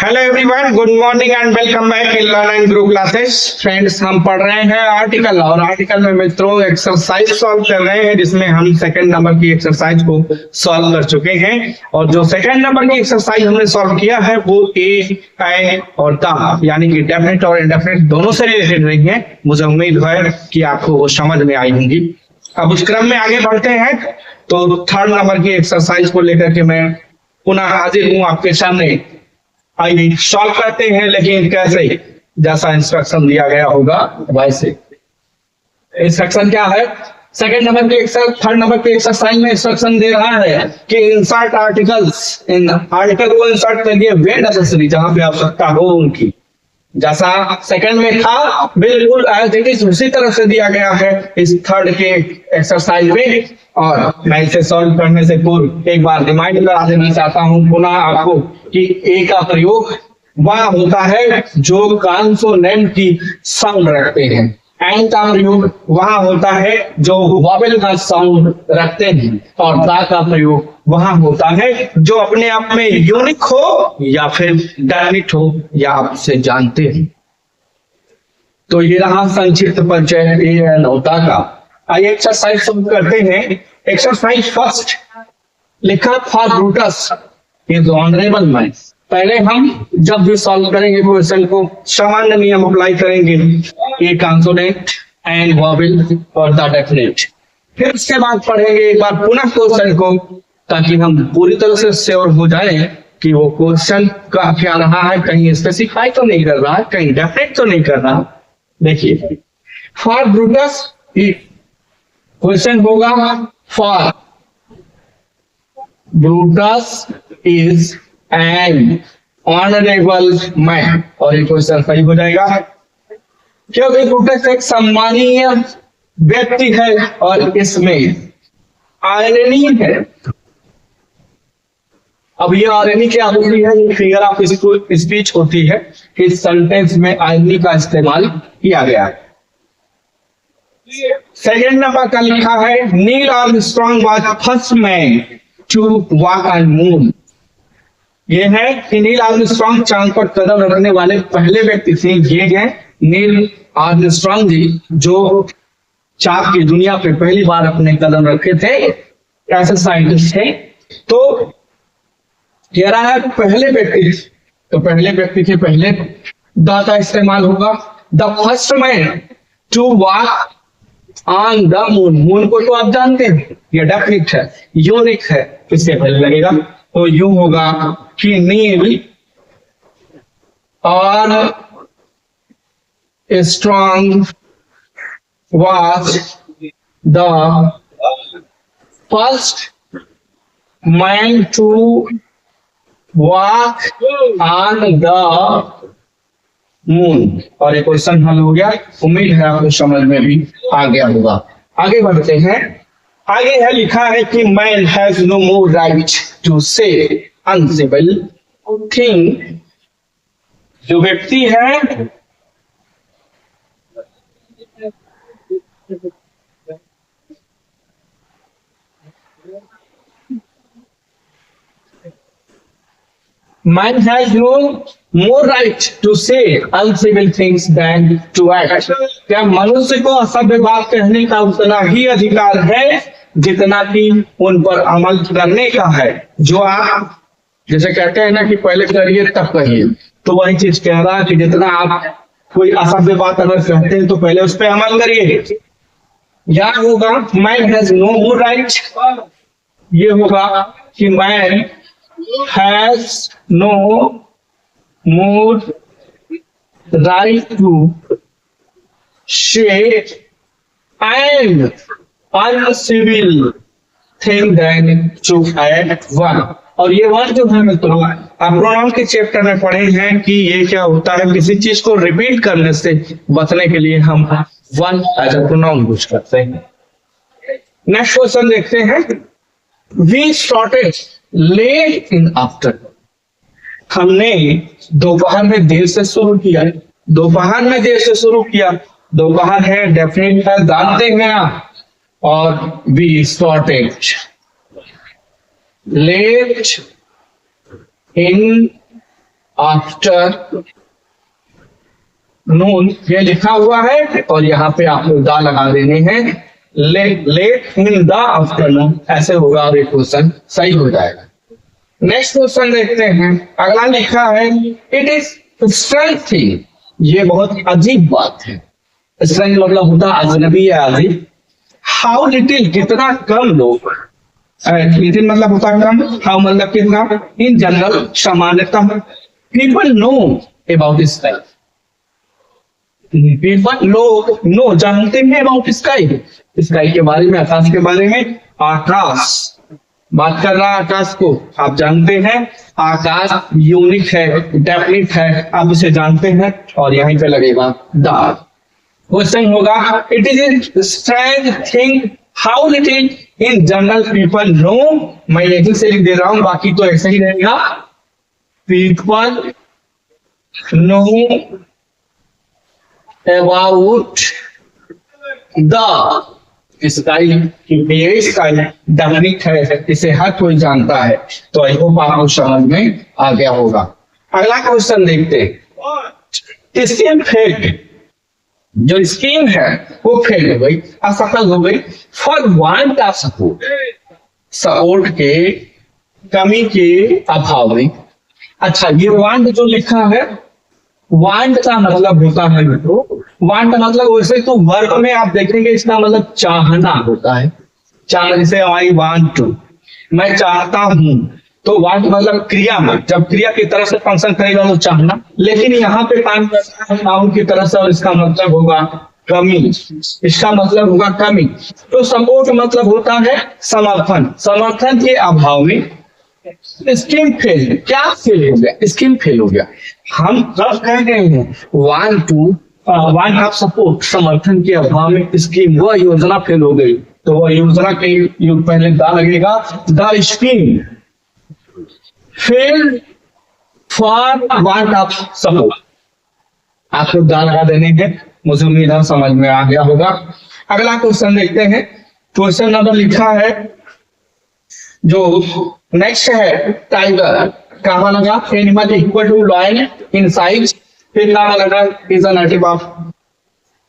Hello everyone, good morning and welcome back in learn and grow classes. Friends, हम पढ़ रहे हैं article और आर्टिकल में मित्रों एक्सरसाइज सॉल्व कर रहे हैं, जिसमें हम सेकंड नंबर की एक्सरसाइज को सॉल्व कर चुके हैं। और जो सेकंड नंबर की एक्सरसाइज हमने सॉल्व किया है वो ए, ऐ और ता यानी कि डेफिनेट और इनडेफिनेट दोनों से रिलेटेड रही है। मुझे उम्मीद है कि आपको वो समझ में आई होंगी। अब उस क्रम में आगे बढ़ते हैं तो थर्ड नंबर की एक्सरसाइज को लेकर के मैं पुनः हाजिर हूँ आपके सामने। आइए सॉल्व करते हैं, लेकिन कैसे? जैसा इंस्ट्रक्शन दिया गया होगा वैसे। इंस्ट्रक्शन क्या है? सेकंड नंबर के थर्ड नंबर के एक्सरसाइज में इंस्ट्रक्शन दे रहा है कि इंसर्ट आर्टिकल्स, इन आर्टिकल को इंसर्ट करिए वेयर नेसेसरी, जहां पे आवश्यकता हो उनकी। जैसा सेकंड में था बिल्कुल एज इट इज उसी तरह से दिया गया है इस थर्ड के एक्सरसाइज में। और मैं इसे सॉल्व करने से पूर्व एक बार रिमाइंड करा देना चाहता हूं पुनः आपको कि ए का प्रयोग वह होता है जो कॉन्सोनेंट की साउंड रखते हैं। एन का प्रयोग वहां होता है जो वॉवेल का साउंड रखते हैं। और दा का प्रयोग वहां होता है जो अपने आप में यूनिक हो या फिर डेफिनिट हो, या आप उसे जानते हैं। तो ये रहा संक्षिप्त परिचय ए एन और दा का। आइए एक्सरसाइज शुरू करते हैं। एक्सरसाइज फर्स्ट लिखा for Brutus is honourable man. पहले हम जब भी सॉल्व करेंगे क्वेश्चन को सामान्य नियम अप्लाई करेंगे, ए कॉन्सोनेंट एंड वॉवेल और द डेफिनेट। फिर उसके बाद पढ़ेंगे एक बार पुनः क्वेश्चन को, ताकि हम पूरी तरह से श्योर हो जाएं कि वो क्वेश्चन का क्या रहा है, कहीं स्पेसिफाई तो नहीं कर रहा है, कहीं डेफिनेट तो नहीं कर रहा। देखिए फॉर ब्रूटस क्वेश्चन होगा for Brutus is an honourable man, और ये क्वेश्चन सही हो जाएगा क्योंकि ब्रूटस एक सम्मानीय व्यक्ति है और इसमें आयरनी है। अब ये आयरनी क्या होती है? ये फिगर ऑफ स्पीच होती है। इस सेंटेंस में आयरनी का इस्तेमाल किया गया है। सेकेंड नंबर का लिखा है Neil Armstrong was first man to walk on moon. ये है कि नील आर्मस्ट्रांग चांद पर कदम रखने वाले पहले व्यक्ति थे। ये है नील आर्मस्ट्रांग जी, जो चांद की दुनिया पे पहली बार अपने कदम रखे थे, ऐसे साइंटिस्ट थे। तो कह रहा है पहले व्यक्ति, तो पहले व्यक्ति के पहले द का इस्तेमाल होगा। The first man to walk on the moon. Moon को तो आप जानते हैं, ये डेफिनेट है, यूनिक है, इससे पहले लगेगा तो यूं होगा कि नील और strong was the first man to walk on the moon। और एक क्वेश्चन हल हो गया। उम्मीद है आपको समझ में भी आ गया होगा। आगे बढ़ते हैं। आगे है लिखा है कि man has no more right to say uncivil thing। जो व्यक्ति है Man has no more right to say uncivil things than to act। क्या मनुष्य को असभ्य बात कहने का उतना ही अधिकार है जितना कि उन पर अमल करने का है। जो आप जैसे कहते हैं ना कि पहले करिए तब कहिए, तो वही चीज कह रहा है कि जितना आप कोई असभ्य बात अगर कहते हैं तो पहले उस पर अमल करिए। या होगा man has no more right, ये होगा कि man has no more right to say an uncivil thing than to act one। और ये वर्ड जो है मित्रों, आप प्रोनाउन के चैप्टर में पढ़े हैं कि ये क्या होता है, किसी चीज को रिपीट करने से बचने के लिए हम one as a pronoun use करते हैं। नेक्स्ट क्वेश्चन देखते हैं। We started late in afternoon. हमने दोपहर में देर से शुरू किया। दोपहर में देर से शुरू किया, दोपहर है, डेफिनेट है, जानते हैं आप। और we started late in afternoon ये लिखा हुआ है और यहाँ पे आपको दा लगा देने हैं। लेट इन द आफ्टरनून ऐसे होगा और ये क्वेश्चन सही हो जाएगा। नेक्स्ट क्वेश्चन देखते हैं। अगला लिखा है इट इज स्ट्रेंज थिंग। ये बहुत अजीब बात है। स्ट्रेंज मतलब होता अजनबी या अजीब। हाउ लिटिल कितना कम लोग, लिटिल मतलब होता कम, हाउ मतलब कितना, इन जनरल सामान्यतः people know about sky. People लोग नो जानते हैं अबाउट स्काई, स्काई के बारे में, आकाश के बारे में। आकाश बात कर रहा है आकाश को, आप जानते हैं आकाश यूनिक है, डेफिनिट है, आप उसे जानते हैं और यहीं पे लगेगा द। क्वेश्चन होगा it is a strange thing how little in general people know. मैं यहीं से लिख दे रहा हूं, बाकी तो ऐसे ही रहेगा। People know about the sky, क्योंकि ये स्काई डेफिनिट है, इसे हर कोई जानता है। तो आई होप आपको समझ में आ गया होगा। अगला क्वेश्चन देखते हैं। स्कीम फेल्ड, जो स्कीम है वो फेल हो गई, असफल हो गई। For want of support, support के कमी के अभाव में। अच्छा ये वांट जो लिखा है, वांट का मतलब होता है मित्रों, वांट मतलब वैसे तो वर्ग में आप देखेंगे इसका मतलब चाहना होता है। चाह, जैसे आई वांट टू, मैं चाहता हूं। तो वांट मतलब क्रिया में, जब क्रिया की तरफ से फंक्शन करेगा तो चाहना। लेकिन यहाँ पे काम करता है नाउन की तरफ से और इसका मतलब होगा कमी, इसका मतलब होगा कमी। तो सपोर्ट मतलब होता है समर्थन, समर्थन के अभाव में स्कीम फेल। क्या फेल हो गया? स्कीम फेल हो गया। हम जब कह रहे हैं want to, want of support, समर्थन के अभाव में स्कीम, वह योजना फेल हो गई। तो वह योजना के युग पहले दा लगेगा, the scheme fail for want of support. आपको दा लगा देने हैं, मुझे उम्मीद है समझ में आ गया होगा। अगला क्वेश्चन देखते हैं। क्वेश्चन नंबर लिखा है जो नेक्स्ट है, टाइगर कहाँ लगा? Animal equal to lion in size, फिर कहाँ लगा? Is a native of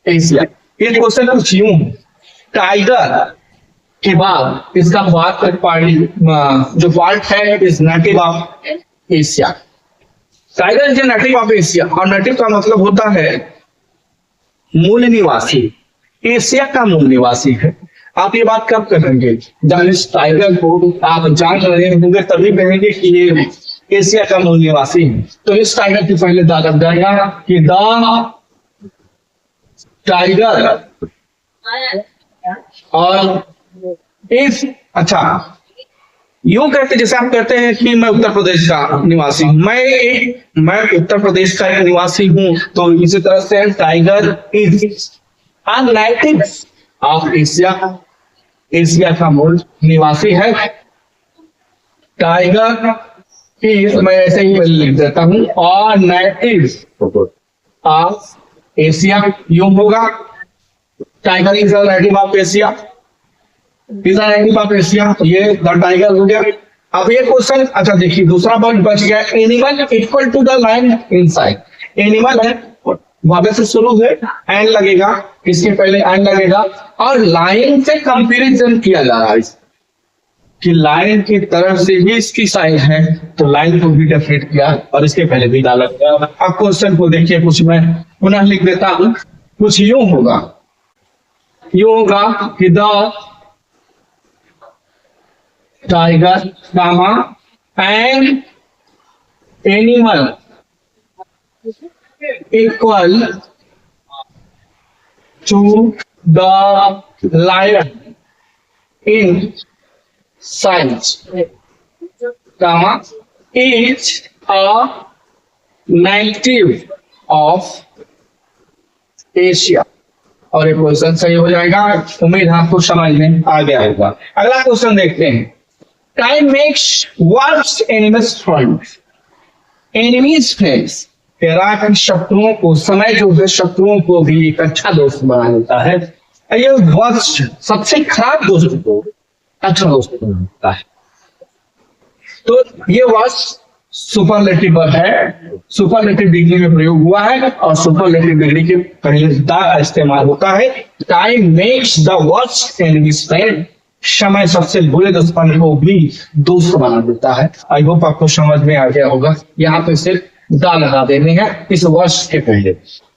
Asia. ये क्वेश्चन कुछ यूं, टाइगर के बाद इसका जो पार्ट है is native of Asia. Tiger is native of Asia और नेटिव का मतलब होता है मूल निवासी। एशिया का मूल निवासी है। आप ये बात कब करेंगे? जब इस टाइगर को आप जान रहे होंगे तभी कहेंगे कि ये एशिया का मूल निवासी है। तो इस टाइगर के पहले दा लग जाएगा कि द टाइगर। और इस, अच्छा यूं कहते जैसे आप कहते हैं कि मैं उत्तर प्रदेश का निवासी हूं, मैं उत्तर प्रदेश का एक निवासी हूं। तो इसी तरह से tiger is a native of Asia, Asia का मूल निवासी है। टाइगर इज, मैं ऐसे ही लिख देता हूं, और नेटिव ऑफ एशिया यूं होगा। Tiger is a native of Asia, is a native of Asia, ये द टाइगर हो गया। अब ये क्वेश्चन, अच्छा देखिए दूसरा वर्ड बच गया, animal equal to the line inside. Animal है, वहां से शुरू है, एन लगेगा, इसके पहले एन लगेगा और लाइन से कंपैरिजन किया जा रहा है कि लाइन की तरफ से भी इसकी साइड है, तो लाइन को भी डेफिनेट किया और इसके पहले भी डाला गया। अब क्वेश्चन को देखिए, कुछ मैं पुनः लिख देता हूं। कुछ यूं होगा कि the tiger comma and animal equal to the lion in size, comma is a native of Asia। और ये क्वेश्चन सही हो जाएगा। उम्मीद है आपको समझ में आ गया होगा। अगला क्वेश्चन देखते हैं। Time makes worst enemies friends, enemies friends तैराक शत्रुओं को, समय जो है शत्रुओं को भी एक अच्छा दोस्त बना देता है। ये वर्स्ट, सबसे खराब दोस्त को अच्छा दोस्त बना देता है। तो ये वर्स्ट सुपरलेटिव है, सुपरलेटिव डिग्री में प्रयोग हुआ है और सुपरलेटिव डिग्री के पहले द का इस्तेमाल होता है। Time makes the worst enemies friend, समय सबसे बुरे दुश्मन को भी दोस्त बना देता है। आई होप आपको समझ में आ गया होगा। यहाँ पे सिर्फ द लगा देने हैं इस वर्ष के पहले।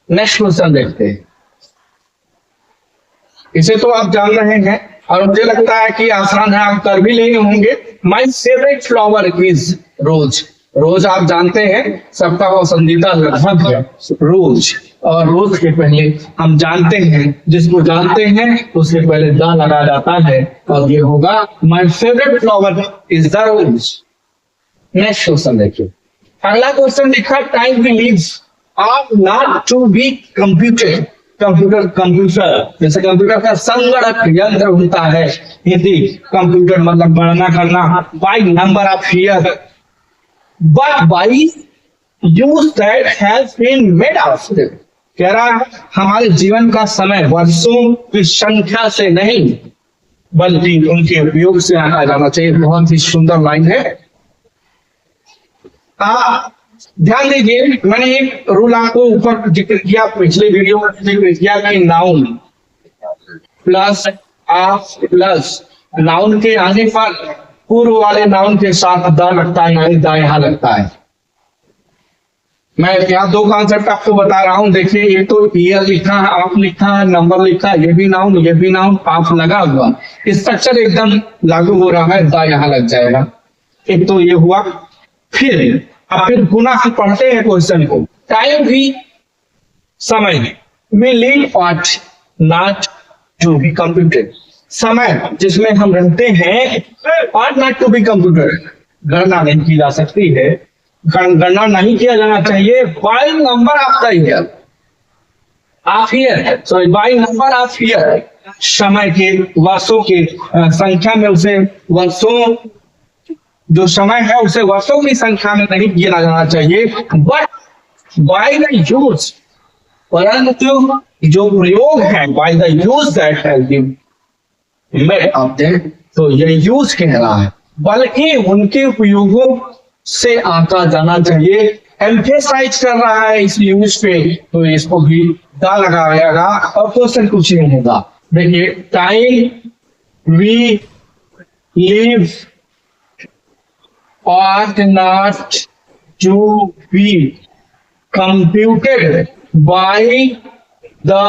नेक्स्ट क्वेश्चन देखते हैं। इसे तो आप जान रहे हैं और मुझे लगता है कि आसान है, आप कर भी लेंगे होंगे। माई फेवरेट फ्लावर इज रोज। रोज आप जानते हैं सबका पसंदीदा लगभग है रोज, और रोज के पहले हम जानते हैं, जिसको जानते हैं उसके पहले द लगा जाता है और ये होगा my favourite flower is the rose. Next question देखिए। अगला क्वेश्चन लिखा time believes are not to be computed. Computer जैसे कंप्यूटर का संगणक यंत्र होता है, यदि कंप्यूटर मतलब गणना करना by number of year but by use that has been made of. कह रहा है हमारे जीवन का समय वर्षों की संख्या से नहीं बल्कि उनके उपयोग से आना जाना चाहिए। बहुत ही सुंदर लाइन है। ध्यान दीजिए, मैंने एक रूल आपको ऊपर जिक्र किया, पिछले वीडियो में जिक्र किया कि noun plus of plus noun के आने पर पूर्व वाले नाउन के साथ द लगता है, यानी द यहाँ लगता है। मैं यहाँ दो कॉन्सेप्ट आपको बता रहा हूँ। देखिए, एक तो ईयर लिखा है, ऑफ लिखा है, नंबर लिखा है, ये भी नाउन ऑफ लगा हुआ, स्ट्रक्चर एकदम लागू हो रहा है, द यहाँ लग जाएगा। एक तो ये हुआ। फिर पुनः हम पढ़ते हैं क्वेश्चन को। टाइम भी समय में live ought not to be computed. समय जिसमें हम रहते हैं ought not to be computed, गणना नहीं की जा सकती है, गणना नहीं किया जाना चाहिए bye number of the year of year, sorry bye number of year, समय के वर्षों के संख्या में उसे वर्षों, जो समय है उसे वर्षों की संख्या में नहीं गिना जाना चाहिए, बट बाय द यूज, परंतु जो प्रयोग है by the use that has been made of them, तो ये यूज कह रहा है, बल्कि उनके उपयोगों से आता जाना चाहिए। एम्फेसाइज कर रहा है इस यूज पे, तो इसको भी द लगाएगा और क्वेश्चन कुछ नहीं होगा। देखिए, time we live ought not to be computed by the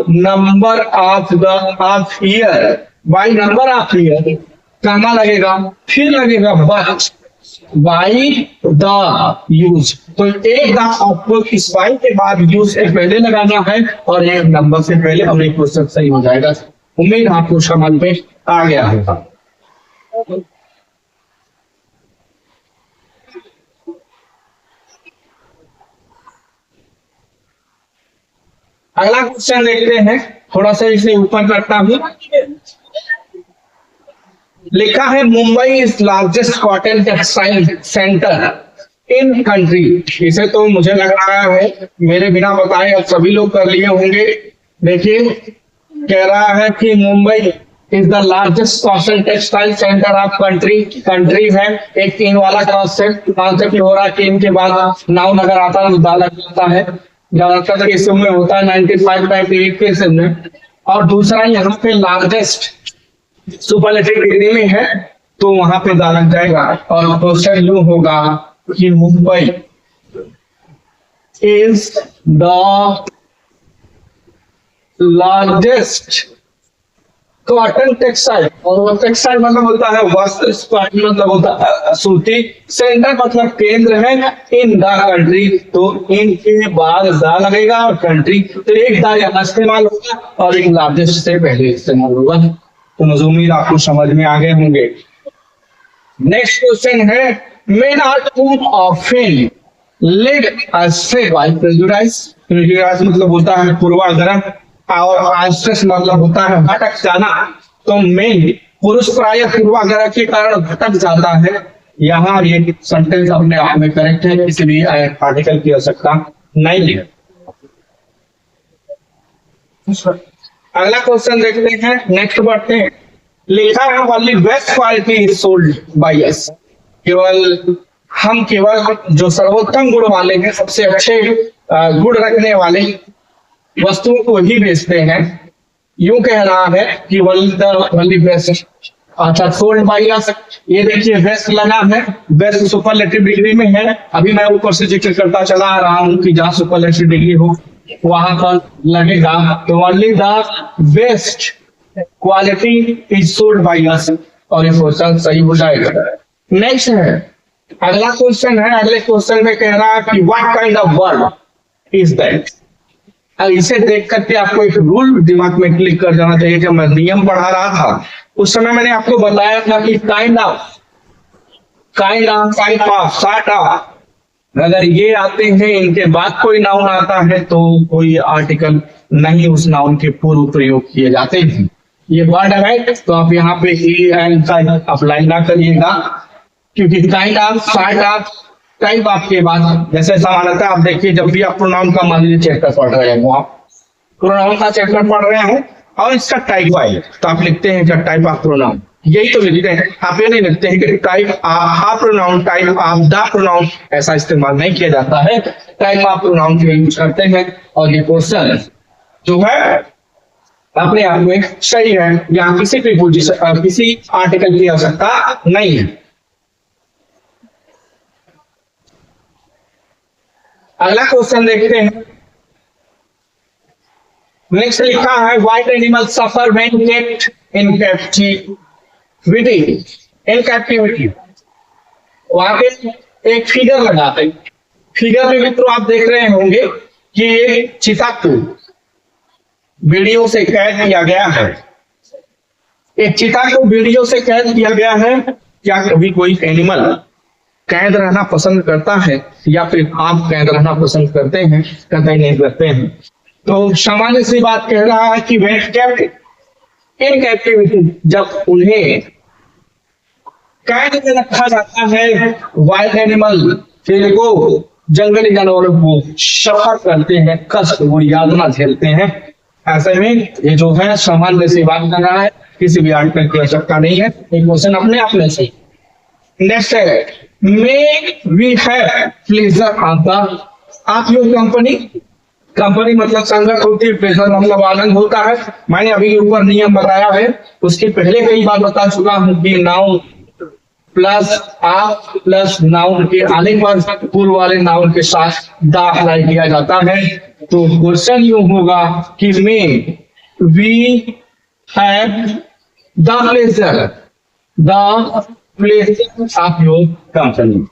number of year, by number of year कहना लगेगा, फिर लगेगा but by the use। तो एक द आपको इस बाई के बाद यूज से पहले लगाना है और एक नंबर से पहले, और एक क्वेश्चन सही हो जाएगा। उम्मीद आपको समझ में आ गया होगा। अगला क्वेश्चन देखते हैं, थोड़ा सा इसे ऊपर करता हूं। लिखा है Mumbai is largest cotton textile centre in country. इसे तो मुझे लग रहा है मेरे बिना बताए अब सभी लोग कर लिए होंगे। देखिए, कह रहा है कि Mumbai is the largest cotton textile centre of country. Country है एक तीन वाला कॉन्सेप्ट हो रहा है कि इनके बाद नाउन अगर आता है तो दा लग जाता है, ज्यादातर केसों में होता है 95-98 केसेस में। और दूसरा यहाँ पे लार्जेस्ट सुपरलेटिव डिग्री में है तो वहां पे दा लग जाएगा और क्वेश्चन यूं होगा कि Mumbai is the largest cotton textile, और टेक्सटाइल मतलब होता है वस्त्र, मतलब होता है सूती, सेंटर मतलब केंद्र है इन द कंट्री, तो इनके बाद दा लगेगा और कंट्री, तो एक दा यहाँ इस्तेमाल होगा और एक लार्जेस्ट से पहले इस्तेमाल होगा। तो मुझे उम्मीद आपको समझ में आ गए होंगे। नेक्स्ट क्वेश्चन है men are too often led astray by prejudice. Prejudice मतलब होता है पूर्वाग्रह और आश्रय मतलब होता है भटक जाना। तो मेन पुरुष प्राय पूर्वाग्रह के कारण भटक जाता है। यहाँ ये सेंटेंस अपने आप में करेक्ट है, इसलिए आर्टिकल की आवश्यकता नहीं है। अगला क्वेश्चन देखते हैं, नेक्स्ट बढ़ते हैं। लिखा है only best quality is sold by us. केवल हम केवल जो सर्वोत्तम गुण वाले हैं, सबसे अच्छे गुण रखने वाले वस्तुओं को ही बेचते हैं। यूं कह रहा है कि वनली बेस्ट। अच्छा, सोल्ड बाय अस, ये देखिए बेस्ट लगा है, बेस्ट सुपरलेटिव डिग्री में है। अभी मैं ऊपर से जिक्र करता चला आ रहा हूँ कि जहाँ सुपरलेटिव डिग्री हो वहां पर लगेगा। तो only the best quality is sold by us, और ये क्वेश्चन सही हो जाएगा। नेक्स्ट है, अगला क्वेश्चन है। अगले क्वेश्चन में कह रहा है कि what kind of word is that. इसे देख करके आपको एक रूल दिमाग में क्लिक कर जाना चाहिए। जब मैं नियम पढ़ा रहा था उस समय मैंने आपको बताया था कि kind of, type of, sort of, अगर ये आते हैं इनके बाद कोई नाउन आता है तो कोई आर्टिकल नहीं उस नाउन के पूर्व प्रयोग किए जाते हैं। ये वर्ड है तो आप यहाँ पे ही एंड अप्लाई ना करिएगा, क्योंकि kind of, sort of, type of के बाद जैसे सामान्यतः आप देखिए जब भी आप प्रोनाउन का मान लीजिए चैप्टर पढ़ रहे हैं, आप प्रोनाउन का चैप्टर पढ़ रहे हैं और इसका टाइप है तो आप लिखते हैं क्या, टाइप ऑफ प्रोनाउन। यही तो लिखते हैं, आप ये नहीं लिखते हैं कि type of pronoun, type of the pronoun, ऐसा इस्तेमाल नहीं किया जाता है। टाइप ऑफ प्रोनाउन के यूज करते हैं और ये क्वेश्चन जो है अपने आप में सही है। यहाँ किसी भी किसी आर्टिकल की आवश्यकता नहीं है। अगला क्वेश्चन देखते हैं। नेक्स्ट लिखा है white animal suffer when kept in captivity. In captivity वहां पे एक फिगर लगाते हैं। फिगर में मित्रों आप देख रहे होंगे कि एक चीता को वीडियो से कैद किया गया है। एक चीता को वीडियो से कैद किया गया है। क्या कभी कोई एनिमल कैद रहना पसंद करता है या फिर आप कैद रहना पसंद करते हैं? कतई नहीं करते हैं। तो सामान्य सी बात कह रहा है कि व्हेन केप्ट इन कैप्टिविटी, जब उन्हें कैद में रखा जाता है, वाइल्ड एनिमल, फिर को जंगली जानवरों को सफर करते हैं, कष्ट और यातना झेलते हैं। ऐसे में ये जो है सामान्य सी बात कर रहा है, किसी भी आर्टिकल की आवश्यकता नहीं है। एक क्वेश्चन अपने आप में से। नेक्स्ट है may we have pleasure of the, आप योर कंपनी, कंपनी मतलब संगत होती है, प्लेजर मतलब आनंद होता है। मैंने अभी ऊपर नियम बताया है, उसके पहले कई बार बता चुका हूं कि नाउन प्लस आप प्लस नाउन के आने पर पूर्व वाले नाउन के साथ द अप्लाई किया जाता है। तो क्वेश्चन यूं होगा कि may we have the pleasure, the pleasure of your company.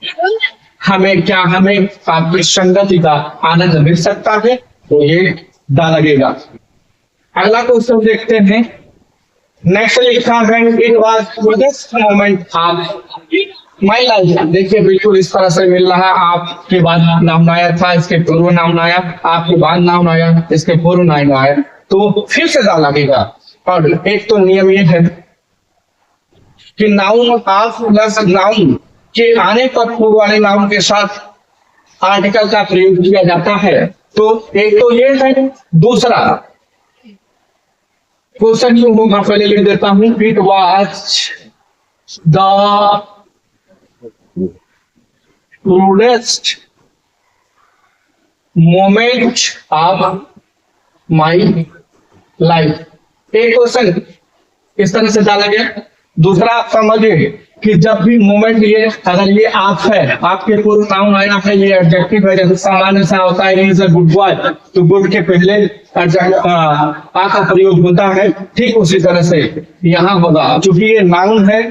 हमें क्या, हमें आपकी संगति का आनंद मिल सकता है, तो ये दा लगेगा। अगला क्वेश्चन देखते हैं। नेक्स्ट लिखा है it was biggest moment of my life. देखिए बिल्कुल इस तरह से मिल रहा है। आपके बाद नाउन आया था, इसके पूर्व नाउन आया, आपके बाद नाउन आया, इसके पूर्व नाउन आया, तो फिर से दा लगेगा। और एक तो नियम ये है कि नाउन ऑफ प्लस नाउन के आने पर पूर्व वाले नाउन के साथ आर्टिकल का प्रयोग किया जाता है। तो एक तो ये है, दूसरा क्वेश्चन यूं होगा, पहले लिख देता हूं, it was the proudest moment of my life. एक क्वेश्चन इस तरह से डाला गया। दूसरा आप समझिए कि जब भी मोमेंट, ये अगर ये आप है, आपके पूर्व नाउन आया है, ये एडजेक्टिव है, जैसे सामान्य सा होता है इज अ गुड बॉय, तो गुड के पहले आ का प्रयोग होता है। ठीक उसी तरह से यहाँ होगा, क्योंकि ये नाउन है।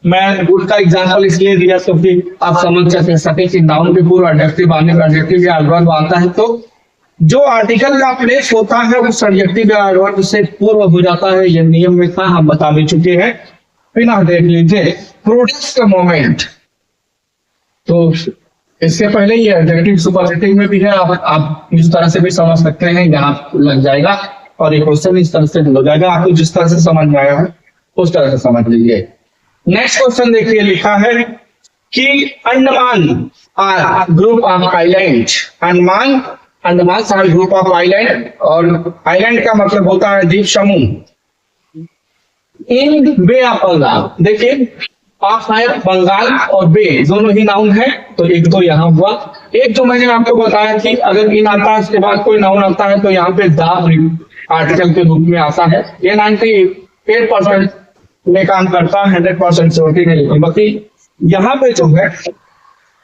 मैं गुड का एग्जांपल इसलिए दिया तो कि आप समझ सके कि नाउन के पूर्व एडजेक्टिव आने का, एडजेक्टिव या एडवर्ब आता है, तो जो आर्टिकल का प्लेस होता है उस एडजेक्टिव या एडवर्ब से पूर्व हो जाता है। ये नियम में था, हम बता भी चुके हैं। फिर देख लीजिए प्रोडक्ट मोमेंट, तो इससे पहले ये एडजेक्टिव सुपरलेटिव में भी है। आप इस तरह से भी समझ सकते हैं, यहाँ लग जाएगा और ये क्वेश्चन इस तरह से हो जाएगा। आपको जिस तरह से समझ में आया है उस तरह से समझ लीजिए। नेक्स्ट क्वेश्चन देखिए, लिखा है कि Andaman are group of island. Andaman, Andaman are group of island, और आइलैंड का मतलब होता है द्वीप समूह। इन बे ऑफ बंगाल, देखिए आप है बंगाल और बे दोनों ही नाउन है, तो एक तो यहाँ हुआ। एक तो मैंने आपको बताया कि अगर इन आता है उसके बाद कोई नाउन आता है तो यहाँ पे द आर्टिकल के रूप में आता है। ये 98% में काम करता है, 100% श्योरिटी नहीं। बाकी यहाँ पे जो है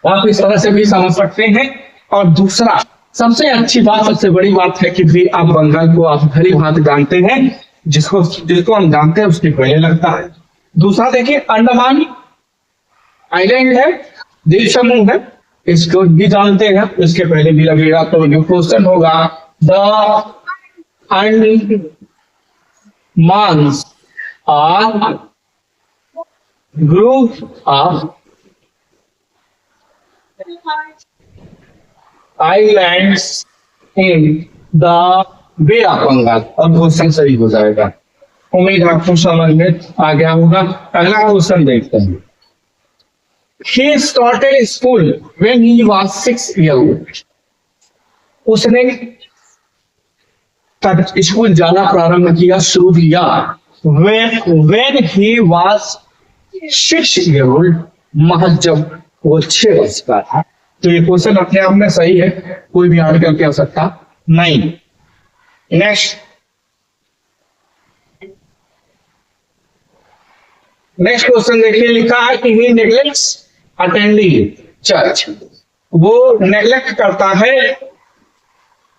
आप इस तरह से भी समझ सकते हैं। और दूसरा सबसे अच्छी बात, सबसे बड़ी बात है कि भी आप बंगाल को आप भली भांति जानते हैं, जिसको हम जानते हैं उसके पहले लगता है। दूसरा देखिए, अंडमान आइलैंड है, द्वीप समूह है, इसको भी जानते हैं, इसके पहले भी लगेगा। तो जो क्वेश्चन होगा, the Andamans are group of islands in the bay of Bengal. और क्वेश्चन सही हो जाएगा। उम्मीद आपको समझ में आ गया होगा। अगला क्वेश्चन देखते हैं। He started school when he was 6 years old. उसने स्कूल जाना प्रारंभ किया, शुरू किया when he was 6 years old, महज जब वो 6 वर्ष का था। तो ये क्वेश्चन अपने आप में सही है, कोई भी आर्टिकल की आवश्यकता नहीं। नेक्स्ट क्वेश्चन देखिए, लिखा है कि ही नेग्लेक्ट्स अटेंडिंग चर्च। वो नेग्लेक्ट करता है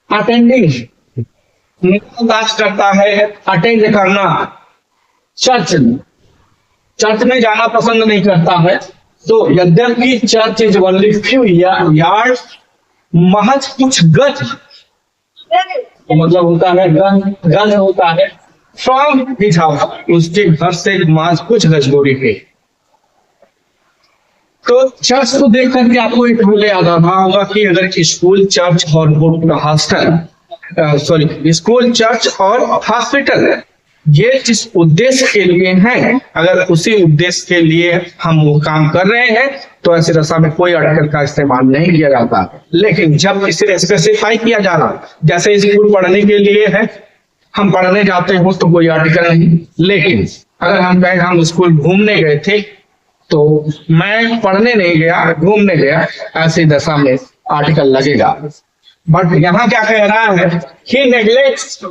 अटेंडिंग, नजरअंदाज करता है अटेंड करना, चर्च में जाना पसंद नहीं करता है। तो यद्यपि church is only few yards, महज कुछ गज, तो मतलब होता है गज होता है, फ्रॉम हिज हाउस, उसके घर से महज कुछ गज दूरी पे। तो चर्च को देख करके आपको एक रूल याद आ रहा होगा कि अगर स्कूल, चर्च और हॉस्टल, स्कूल, चर्च और हॉस्पिटल ये जिस उद्देश्य के लिए हैं, अगर उसी उद्देश्य के लिए हम वो काम कर रहे हैं तो ऐसी दशा में कोई आर्टिकल का इस्तेमाल नहीं किया जाता। लेकिन जब इसे स्पेसिफाई किया जा रहा, जैसे स्कूल पढ़ने के लिए है, हम पढ़ने जाते हो तो कोई आर्टिकल नहीं। लेकिन अगर हम कहें हम स्कूल घूमने गए थे तो मैं पढ़ने नहीं गया, घूमने गया, ऐसी दशा में आर्टिकल लगेगा। बट यहाँ क्या कह रहा है, ही नेग्लेक्ट्स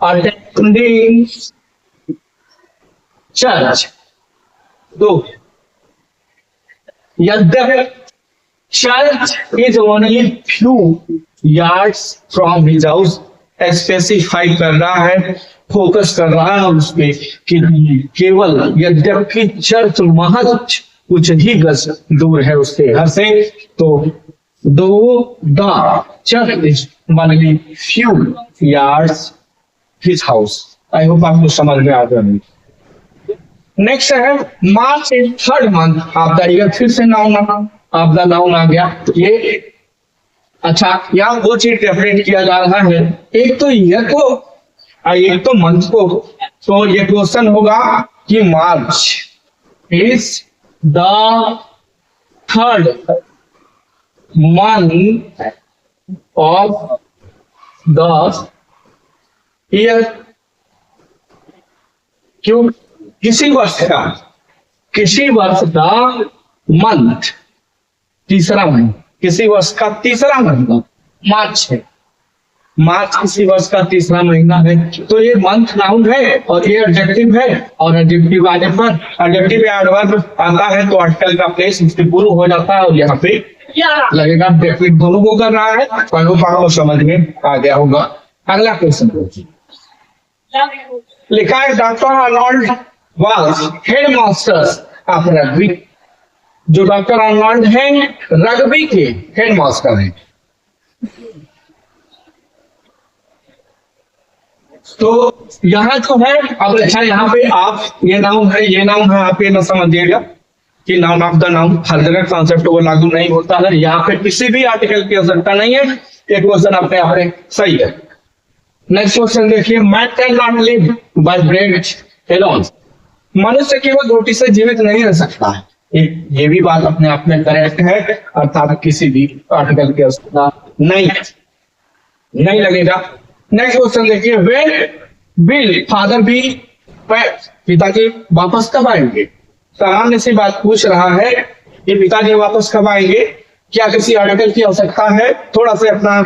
अटेंडिंग चर्च। तो यद्यपि church is only few yards from his house, specify कर रहा है, फोकस कर रहा है उस पे कि केवल यद्यपि चर्च महज कुछ ही गज दूर है उसके घर से, तो though the church is only few yards his house. I hope आपको समझ में आ गया। नेक्स्ट है March is third month of the year. फिर से नाउन ऑफ द नाउन आ गया। ये अच्छा, यहाँ वो चीज डेफिनेट किया जा रहा है, एक तो ईयर को और एक तो मंथ को। तो ये क्वेश्चन होगा कि March is the third month of the year. क्यों? किसी वर्ष का मंथ, तीसरा महीना, किसी वर्ष का तीसरा महीना मार्च है। मार्च किसी वर्ष का तीसरा महीना है। तो ये मंथ नाउन है और ये एडजेक्टिव है, और एडजेक्टिव आने पर एडजेक्टिव या एडवर्ब आता है तो आर्टिकल का प्लेस उसके पूर्व हो जाता है और यहाँ पे लगेगा। डेफिनेट दोनों को कर रहा है, आपको समझ में आ गया होगा। अगला क्वेश्चन लिखा है, doctor Arnold was headmaster of rugby. जो डॉक्टर आर्नोल्ड हैं रग्बी के हेडमास्टर हैं। तो यहाँ जो है, अब अच्छा यहाँ पे आप ये नाउन है, ये नाउन है, आप ये ना समझिएगा कि नाउन ऑफ द नाउन हर जगह कॉन्सेप्ट वो लागू नहीं होता है। यहाँ पे किसी भी आर्टिकल की आवश्यकता नहीं है। एक क्वेश्चन अपने आप में सही है। नेक्स्ट क्वेश्चन देखिए, man can not live by bread alone. मनुष्य केवल रोटी से जीवित नहीं रह सकता है। ये भी बात अपने आप में करेक्ट है, अर्थात किसी भी आर्टिकल की आवश्यकता नहीं लगेगा। नेक्स्ट क्वेश्चन देखिए, when will father be back, पिताजी वापस कब आएंगे। सामान्य सी बात पूछ रहा है कि पिताजी वापस कब आएंगे, क्या किसी आर्टिकल की आवश्यकता है। थोड़ा सा अपना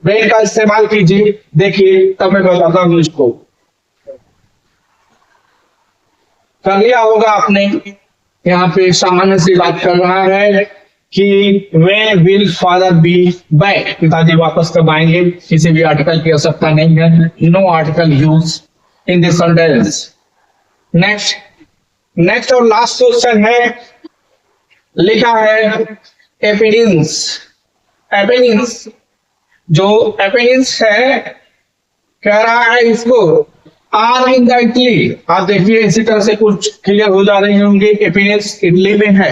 ब्रेन का इस्तेमाल कीजिए, देखिए तब मैं बताता हूँ इसको। कर लिया होगा आपने। यहाँ पे सामान्य सी बात कर रहा है कि when will father be back, पिताजी वापस कब आएंगे। किसी भी आर्टिकल की आवश्यकता नहीं है, no article use in this sentence. Next और लास्ट क्वेश्चन है, लिखा है एपिनियंस। एपिनियंस जो एपिनियंस है, कह रहा है इसको आर इन द इटली। आप देखिए इसी तरह से कुछ क्लियर हो जा रहे होंगे। एपिनियंस इटली में है,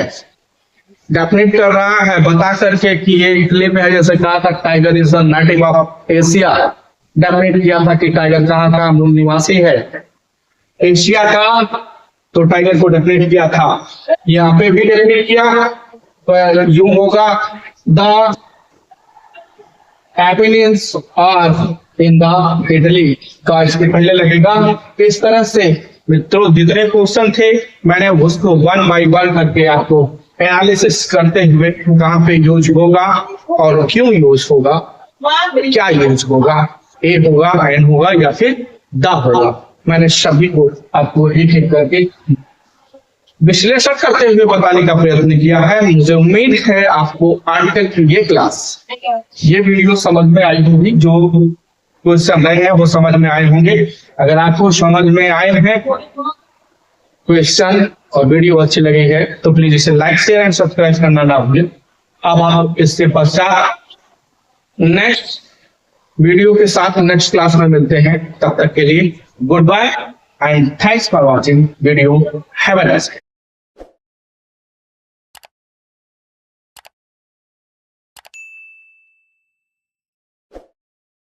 डेफिनेट कर रहा है बता करके कि ये इटली में है। जैसे कहा था tiger is native of Asia, definite किया था कि टाइगर कहाँ का मूल निवासी है, एशिया का, तो टाइगर को डेफिनेट किया था। यहाँ पे भी डेफिनेट किया, तो यूं होगा the Apennines are in the Italy का इसके पहले लगेगा। इस तरह से मित्रों जितने क्वेश्चन थे मैंने उसको वन बाय वन करके आपको एनालिसिस करते हुए कहाँ पे यूज होगा और क्यों यूज होगा, क्या यूज होगा, ए होगा, एन होगा या फिर द होगा, मैंने सभी को आपको एक एक करके विश्लेषण करते हुए बताने का प्रयत्न किया है। मुझे उम्मीद है आपको आर्टिकल की ये क्लास, ये वीडियो समझ में आई होगी। जो क्वेश्चन रहे हैं वो समझ में आए होंगे। अगर आपको समझ में आए हैं क्वेश्चन और वीडियो अच्छी लगी है तो प्लीज इसे लाइक शेयर एंड सब्सक्राइब करना ना भूलें। अब आप इसके पश्चात नेक्स्ट वीडियो के साथ नेक्स्ट क्लास में मिलते हैं। तब तक के लिए goodbye and thanks for watching video. Have a nice day.